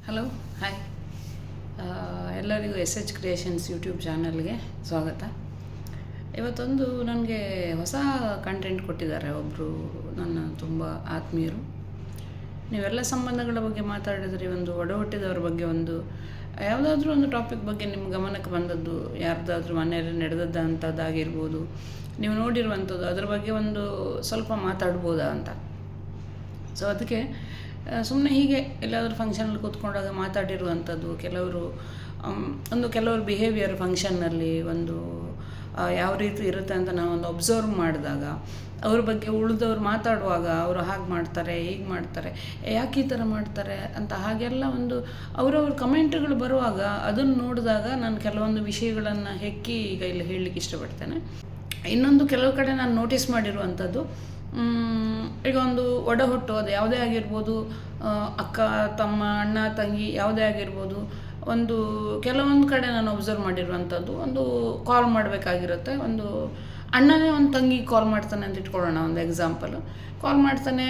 Hello hi ಎಲ್ಲರಿಗೂ S H creations YouTube ಚಾನಲ್ಗೆ ಸ್ವಾಗತ. ಇವತ್ತೊಂದು ನನಗೆ ಹೊಸ ಕಂಟೆಂಟ್ ಕೊಟ್ಟಿದ್ದಾರೆ ಒಬ್ಬರು ನನ್ನ ತುಂಬ ಆತ್ಮೀಯರು. ನೀವೆಲ್ಲ ಸಂಬಂಧಗಳ ಬಗ್ಗೆ ಮಾತಾಡಿದರೆ ಒಂದು ಒಡಹುಟ್ಟಿದವ್ರ ಬಗ್ಗೆ ಒಂದು ಯಾವುದಾದ್ರೂ ಒಂದು ಟಾಪಿಕ್ ಬಗ್ಗೆ ನಿಮ್ಮ ಗಮನಕ್ಕೆ ಬಂದದ್ದು, ಯಾರ್ದಾದ್ರೂ ಮನೆಯಲ್ಲಿ ನಡೆದದ್ದು ಅಂಥದ್ದಾಗಿರ್ಬೋದು, ನೀವು ನೋಡಿರುವಂಥದ್ದು, ಅದ್ರ ಬಗ್ಗೆ ಒಂದು ಸ್ವಲ್ಪ ಮಾತಾಡ್ಬೋದಾ ಅಂತ. ಸೊ ಅದಕ್ಕೆ ಸುಮ್ಮನೆ ಹೀಗೆ ಎಲ್ಲಾದರೂ ಫಂಕ್ಷನಲ್ಲಿ ಕೂತ್ಕೊಂಡಾಗ ಮಾತಾಡಿರುವಂಥದ್ದು, ಕೆಲವರು ಬಿಹೇವಿಯರ್ ಫಂಕ್ಷನ್ನಲ್ಲಿ ಒಂದು ಯಾವ ರೀತಿ ಇರುತ್ತೆ ಅಂತ ನಾವೊಂದು ಅಬ್ಸರ್ವ್ ಮಾಡಿದಾಗ, ಅವ್ರ ಬಗ್ಗೆ ಉಳಿದವ್ರು ಮಾತಾಡುವಾಗ ಅವರು ಹಾಗೆ ಮಾಡ್ತಾರೆ, ಹೀಗೆ ಮಾಡ್ತಾರೆ, ಯಾಕೆ ಈ ಥರ ಮಾಡ್ತಾರೆ ಅಂತ ಹಾಗೆಲ್ಲ ಒಂದು ಅವರವ್ರ ಕಮೆಂಟ್ಗಳು ಬರುವಾಗ ಅದನ್ನು ನೋಡಿದಾಗ ನಾನು ಕೆಲವೊಂದು ವಿಷಯಗಳನ್ನು ಈಗ ಇಲ್ಲಿ ಹೇಳಲಿಕ್ಕೆ ಇಷ್ಟಪಡ್ತೇನೆ. ಇನ್ನೊಂದು ಕೆಲವು ಕಡೆ ನಾನು ನೋಟಿಸ್ ಮಾಡಿರುವಂಥದ್ದು, ಈಗ ಒಂದು ಒಡಹುಟ್ಟು ಅದು ಯಾವುದೇ ಆಗಿರ್ಬೋದು, ಅಕ್ಕ ತಮ್ಮ ಅಣ್ಣ ತಂಗಿ ಯಾವುದೇ ಆಗಿರ್ಬೋದು, ಕೆಲವೊಂದು ಕಡೆ ನಾನು ಒಬ್ಸರ್ವ್ ಮಾಡಿರುವಂಥದ್ದು, ಒಂದು ಕಾಲ್ ಮಾಡಬೇಕಾಗಿರುತ್ತೆ. ಒಂದು ಅಣ್ಣನೇ ಒಂದು ತಂಗಿ ಕಾಲ್ ಮಾಡ್ತಾನೆ ಅಂತ ಇಟ್ಕೊಳ್ಳೋಣ, ಒಂದು ಎಕ್ಸಾಂಪಲು. ಕಾಲ್ ಮಾಡ್ತಾನೆ,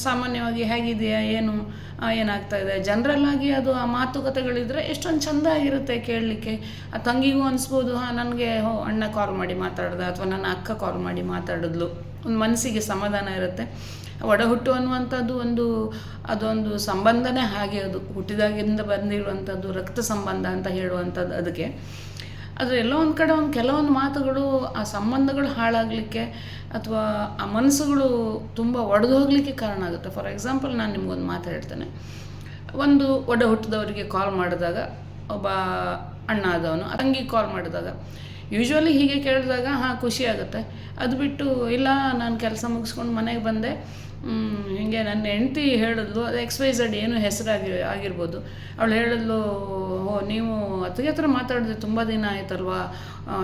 ಸಾಮಾನ್ಯವಾಗಿ ಹೇಗಿದೆಯಾ, ಏನಾಗ್ತಾಯಿದೆ, ಜನರಲ್ಲಾಗಿ ಅದು ಆ ಮಾತುಕತೆಗಳಿದ್ರೆ ಎಷ್ಟೊಂದು ಚೆಂದ ಆಗಿರುತ್ತೆ ಕೇಳಲಿಕ್ಕೆ. ಆ ತಂಗಿಗೂ ಅನಿಸ್ಬೋದು, ನನಗೆ ಅಣ್ಣ ಕಾಲ್ ಮಾಡಿ ಮಾತಾಡ್ದ, ಅಥವಾ ನನ್ನ ಅಕ್ಕ ಕಾಲ್ ಮಾಡಿ ಮಾತಾಡಿದ್ಲು, ಒಂದು ಮನಸ್ಸಿಗೆ ಸಮಾಧಾನ ಇರುತ್ತೆ. ಒಡಹುಟ್ಟು ಅನ್ನುವಂಥದ್ದು ಅದೊಂದು ಸಂಬಂಧನೇ ಹಾಗೆ, ಅದು ಹುಟ್ಟಿದಾಗಿಂದ ಬಂದಿರುವಂಥದ್ದು ರಕ್ತ ಸಂಬಂಧ ಅಂತ ಹೇಳುವಂಥದ್ದು. ಅದಕ್ಕೆ ಅದು ಎಲ್ಲೋ ಒಂದು ಕಡೆ ಕೆಲವೊಂದು ಮಾತುಗಳು ಆ ಸಂಬಂಧಗಳು ಹಾಳಾಗಲಿಕ್ಕೆ ಅಥವಾ ಆ ಮನಸ್ಸುಗಳು ತುಂಬ ಒಡೆದು ಹೋಗಲಿಕ್ಕೆ ಕಾರಣ ಆಗುತ್ತೆ. ಫಾರ್ ಎಕ್ಸಾಂಪಲ್, ನಾನು ನಿಮ್ಗೊಂದು ಮಾತು ಹೇಳ್ತೇನೆ. ಒಂದು ಒಡಹುಟ್ಟಿದವರಿಗೆ ಕಾಲ್ ಮಾಡಿದಾಗ, ಒಬ್ಬ ಅಣ್ಣ ಆದವನು ತಂಗಿಗೆ ಕಾಲ್ ಮಾಡಿದಾಗ ಯೂಶ್ವಲಿ ಹೀಗೆ ಕೇಳಿದಾಗ ಖುಷಿ ಆಗುತ್ತೆ. ಅದು ಬಿಟ್ಟು, ಇಲ್ಲ ನಾನು ಕೆಲಸ ಮುಗಿಸ್ಕೊಂಡು ಮನೆಗೆ ಬಂದೆ, ಹೀಗೆ ನನ್ನ ಹೆಂಡತಿ ಹೇಳಿದ್ಲು, ಅದು XYZ ಏನು ಆಗಿರ್ಬೋದು, ಅವಳು ಹೇಳಿದ್ಲು, ನೀವು ಅತ್ತಿಗೆ ಹತ್ರ ಮಾತಾಡಿದ್ರೆ ತುಂಬ ದಿನ ಆಯ್ತಲ್ವಾ,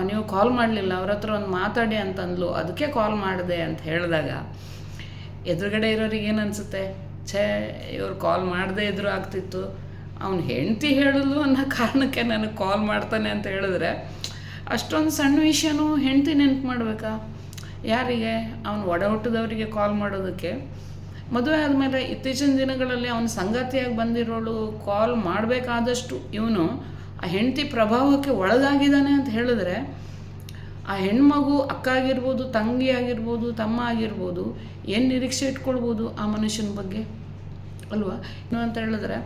ನೀವು ಕಾಲ್ ಮಾಡಲಿಲ್ಲ, ಅವ್ರ ಹತ್ರ ಒಂದು ಮಾತಾಡಿ ಅಂತಂದ್ಲು, ಅದಕ್ಕೆ ಕಾಲ್ ಮಾಡಿದೆ ಅಂತ ಹೇಳಿದಾಗ ಎದುರುಗಡೆ ಇರೋರಿಗೆ ಏನು ಅನಿಸುತ್ತೆ? ಇವ್ರು ಕಾಲ್ ಮಾಡದೇ ಇದ್ರೂ ಆಗ್ತಿತ್ತು, ಅವ್ನು ಹೆಂಡತಿ ಹೇಳಿದ್ಲು ಅನ್ನೋ ಕಾರಣಕ್ಕೆ ನನಗೆ ಕಾಲ್ ಮಾಡ್ತಾನೆ ಅಂತ ಹೇಳಿದ್ರೆ, ಅಷ್ಟೊಂದು ಸಣ್ಣ ವಿಷಯನೂ ಹೆಂಡತಿ ನೆನಪು ಮಾಡಬೇಕಾ? ಯಾರಿಗೆ? ಅವನು ಒಡಹುಟ್ಟಿದವರಿಗೆ ಕಾಲ್ ಮಾಡೋದಕ್ಕೆ. ಮದುವೆ ಆದಮೇಲೆ ಇತ್ತೀಚಿನ ದಿನಗಳಲ್ಲಿ ಅವನ ಸಂಗಾತಿಯಾಗಿ ಬಂದಿರೋಳು ಕಾಲ್ ಮಾಡಬೇಕಾದಷ್ಟು ಇವನು ಆ ಹೆಂಡತಿ ಪ್ರಭಾವಕ್ಕೆ ಒಳಗಾಗಿದ್ದಾನೆ ಅಂತ ಹೇಳಿದ್ರೆ, ಆ ಹೆಣ್ಮಗು ಅಕ್ಕ ಆಗಿರ್ಬೋದು, ತಂಗಿ ಆಗಿರ್ಬೋದು, ತಮ್ಮ ಆಗಿರ್ಬೋದು, ಏನು ನಿರೀಕ್ಷೆ ಇಟ್ಕೊಳ್ಬೋದು ಆ ಮನುಷ್ಯನ ಬಗ್ಗೆ ಅಲ್ವಾ? ಇನ್ನು ಅಂತ ಹೇಳಿದ್ರೆ,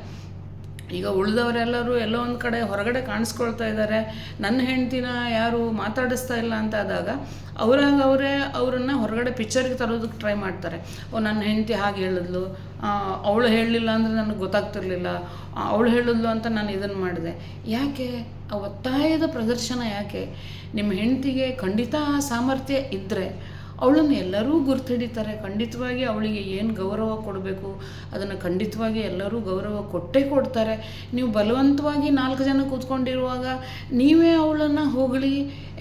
ಈಗ ಉಳಿದವರೆಲ್ಲರೂ ಎಲ್ಲೋ ಒಂದು ಕಡೆ ಹೊರಗಡೆ ಕಾಣಿಸ್ಕೊಳ್ತಾ ಇದ್ದಾರೆ, ನನ್ನ ಹೆಂಡ್ತಿನ ಯಾರು ಮಾತಾಡಿಸ್ತಾ ಇಲ್ಲ ಅಂತ ಆದಾಗ ಅವರೇ ಅವರನ್ನು ಹೊರಗಡೆ ಪಿಕ್ಚರ್ಗೆ ತರೋದಕ್ಕೆ ಟ್ರೈ ಮಾಡ್ತಾರೆ. ನನ್ನ ಹೆಂಡ್ತಿ ಹಾಗೆ ಹೇಳಿದ್ಲು, ಅವಳು ಹೇಳಲಿಲ್ಲ ಅಂದರೆ ನನಗೆ ಗೊತ್ತಾಗ್ತಿರ್ಲಿಲ್ಲ, ಅವಳು ಹೇಳಿದ್ಲು ಅಂತ ನಾನು ಇದನ್ನು ಮಾಡಿದೆ. ಯಾಕೆ ಆ ಒತ್ತಾಯದ ಪ್ರದರ್ಶನ? ಯಾಕೆ? ನಿಮ್ಮ ಹೆಂಡ್ತಿಗೆ ಖಂಡಿತ ಆ ಸಾಮರ್ಥ್ಯ ಇದ್ದರೆ ಅವಳನ್ನು ಎಲ್ಲರೂ ಗುರ್ತಿಡಿತಾರೆ. ಖಂಡಿತವಾಗಿ ಅವಳಿಗೆ ಏನು ಗೌರವ ಕೊಡಬೇಕು ಅದನ್ನು ಖಂಡಿತವಾಗಿ ಎಲ್ಲರೂ ಗೌರವ ಕೊಟ್ಟೇ ಕೊಡ್ತಾರೆ. ನೀವು ಬಲವಂತವಾಗಿ 4 ಜನ ಕೂತ್ಕೊಂಡಿರುವಾಗ ನೀವೇ ಅವಳನ್ನು ಹೊಗಳಿ,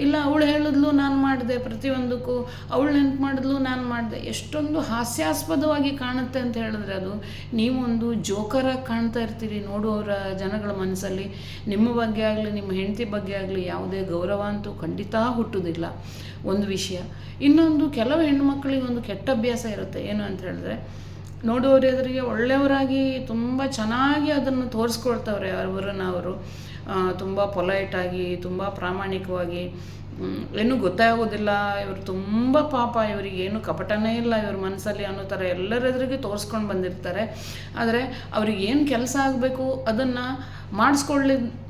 ಇಲ್ಲ ಅವಳು ಹೇಳಿದ್ಲು ನಾನು ಮಾಡಿದೆ, ಪ್ರತಿಯೊಂದಕ್ಕೂ ಅವಳು ನೆನಪು ಮಾಡಿದ್ಲು ನಾನು ಮಾಡಿದೆ, ಎಷ್ಟೊಂದು ಹಾಸ್ಯಾಸ್ಪದವಾಗಿ ಕಾಣುತ್ತೆ ಅಂತ ಹೇಳಿದ್ರೆ, ಅದು ನೀವೊಂದು ಜೋಕರಾಗಿ ಕಾಣ್ತಾ ಇರ್ತೀರಿ. ನೋಡುವವರ ಜನಗಳ ಮನಸ್ಸಲ್ಲಿ ನಿಮ್ಮ ಬಗ್ಗೆ ಆಗಲಿ, ನಿಮ್ಮ ಹೆಂಡತಿ ಬಗ್ಗೆ ಆಗಲಿ ಯಾವುದೇ ಗೌರವ ಅಂತೂ ಖಂಡಿತ ಹುಟ್ಟುವುದಿಲ್ಲ. ಒಂದು ವಿಷಯ. ಇನ್ನೊಂದು, ಕೆಲವು ಹೆಣ್ಣುಮಕ್ಕಳಿಗೆ ಒಂದು ಕೆಟ್ಟ ಅಭ್ಯಾಸ ಇರುತ್ತೆ. ಏನು ಅಂತ ಹೇಳಿದ್ರೆ, ನೋಡುವವ್ರ ಎದುರಿಗೆ ಒಳ್ಳೆಯವರಾಗಿ ತುಂಬ ಚೆನ್ನಾಗಿ ಅದನ್ನು ತೋರಿಸ್ಕೊಳ್ತವ್ರೆ ಅವರು ತುಂಬ ಪೊಲೈಟಾಗಿ, ತುಂಬ ಪ್ರಾಮಾಣಿಕವಾಗಿ, ಏನೂ ಗೊತ್ತಾಗೋದಿಲ್ಲ, ಇವರು ತುಂಬ ಪಾಪ, ಇವರಿಗೆ ಏನು ಕಪಟನೇ ಇಲ್ಲ ಇವ್ರ ಮನಸ್ಸಲ್ಲಿ ಅನ್ನೋ ಥರ ಎಲ್ಲರೆದುರಿಗೆ ತೋರಿಸ್ಕೊಂಡು ಬಂದಿರ್ತಾರೆ. ಆದರೆ ಅವ್ರಿಗೆ ಏನು ಕೆಲಸ ಆಗಬೇಕು ಅದನ್ನು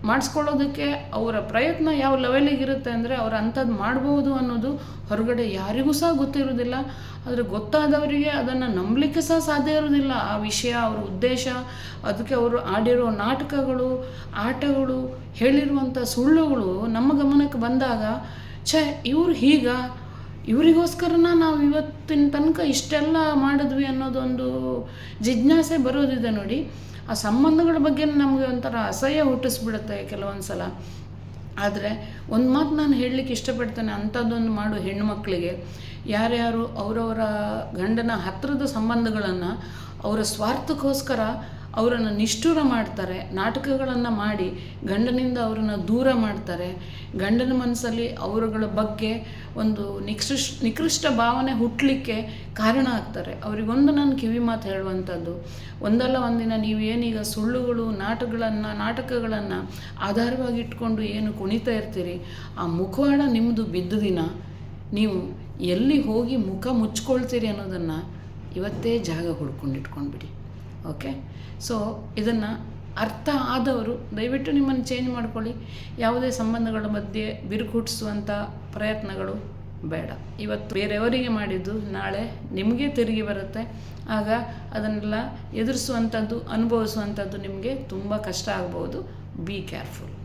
ಮಾಡಿಸ್ಕೊಳ್ಳೋದಕ್ಕೆ ಅವರ ಪ್ರಯತ್ನ ಯಾವ ಲೆವೆಲಿಗಿರುತ್ತೆ ಅಂದರೆ, ಅವ್ರು ಅಂಥದ್ದು ಮಾಡ್ಬೋದು ಅನ್ನೋದು ಹೊರಗಡೆ ಯಾರಿಗೂ ಸಹ ಗೊತ್ತಿರೋದಿಲ್ಲ. ಆದರೆ ಗೊತ್ತಾದವರಿಗೆ ಅದನ್ನು ನಂಬಲಿಕ್ಕೆ ಸಹ ಸಾಧ್ಯ ಇರೋದಿಲ್ಲ. ಆ ವಿಷಯ, ಅವ್ರ ಉದ್ದೇಶ, ಅದಕ್ಕೆ ಅವರು ಆಡಿರೋ ನಾಟಕಗಳು, ಆಟಗಳು, ಹೇಳಿರುವಂಥ ಸುಳ್ಳುಗಳು ನಮ್ಮ ಗಮನಕ್ಕೆ ಬಂದಾಗ, ಇವ್ರು ಇವರಿಗೋಸ್ಕರನ ನಾವು ಇವತ್ತಿನ ತನಕ ಇಷ್ಟೆಲ್ಲ ಮಾಡಿದ್ವಿ ಅನ್ನೋದೊಂದು ಜಿಜ್ಞಾಸೆ ಬರೋದಿದೆ ನೋಡಿ. ಆ ಸಂಬಂಧಗಳ ಬಗ್ಗೆ ನಮಗೆ ಒಂಥರ ಅಸಹ್ಯ ಹುಟ್ಟಿಸ್ಬಿಡುತ್ತೆ ಕೆಲವೊಂದು ಸಲ. ಆದರೆ ಒಂದು ಮಾತು ನಾನು ಹೇಳಲಿಕ್ಕೆ ಇಷ್ಟಪಡ್ತೇನೆ, ಅಂಥದ್ದೊಂದು ಮಾಡೋ ಹೆಣ್ಣುಮಕ್ಕಳಿಗೆ, ಯಾರ್ಯಾರು ಅವರವರ ಗಂಡನ ಹತ್ತಿರದ ಸಂಬಂಧಗಳನ್ನು ಅವರ ಸ್ವಾರ್ಥಕ್ಕೋಸ್ಕರ ಅವರನ್ನು ನಿಷ್ಠುರ ಮಾಡ್ತಾರೆ, ನಾಟಕಗಳನ್ನು ಮಾಡಿ ಗಂಡನಿಂದ ಅವರನ್ನು ದೂರ ಮಾಡ್ತಾರೆ. ಗಂಡನ ಮನಸ್ಸಲ್ಲಿ ಅವರುಗಳ ಬಗ್ಗೆ ಒಂದು ನಿಕೃಷ್ಟ ಭಾವನೆ ಹುಟ್ಟಲಿಕ್ಕೆ ಕಾರಣ ಆಗ್ತಾರೆ. ಅವರಿಗೊಂದು ನಾನು ಕಿವಿ ಮಾತು ಹೇಳುವಂಥದ್ದು, ಒಂದಲ್ಲ ಒಂದಿನ ನೀವೇನೀಗ ಸುಳ್ಳುಗಳು ನಾಟಕಗಳನ್ನು ಆಧಾರವಾಗಿ ಇಟ್ಕೊಂಡು ಏನು ಕುಣಿತಾ ಇರ್ತೀರಿ, ಆ ಮುಖವಾಡ ನಿಮ್ಮದು ಬಿದ್ದ ದಿನ ನೀವು ಎಲ್ಲಿ ಹೋಗಿ ಮುಖ ಮುಚ್ಕೊಳ್ತೀರಿ ಅನ್ನೋದನ್ನು ಇವತ್ತೇ ಜಾಗ ಹುಡ್ಕೊಂಡಿಟ್ಕೊಂಡ್ಬಿಡಿ. ಓಕೆ, ಸೊ ಇದನ್ನು ಅರ್ಥ ಆದವರು ದಯವಿಟ್ಟು ನಿಮ್ಮನ್ನು ಚೇಂಜ್ ಮಾಡ್ಕೊಳ್ಳಿ. ಯಾವುದೇ ಸಂಬಂಧಗಳ ಮಧ್ಯೆ ಬಿರುಕು ಹುಟ್ಟಿಸುವಂಥ ಪ್ರಯತ್ನಗಳು ಬೇಡ. ಇವತ್ತು ಬೇರೆಯವರಿಗೆ ಮಾಡಿದ್ದು ನಾಳೆ ನಿಮಗೆ ತಿರುಗಿ ಬರುತ್ತೆ. ಆಗ ಅದನ್ನೆಲ್ಲ ಎದುರಿಸುವಂಥದ್ದು, ಅನುಭವಿಸುವಂಥದ್ದು ನಿಮಗೆ ತುಂಬ ಕಷ್ಟ ಆಗ್ಬೋದು. Be careful.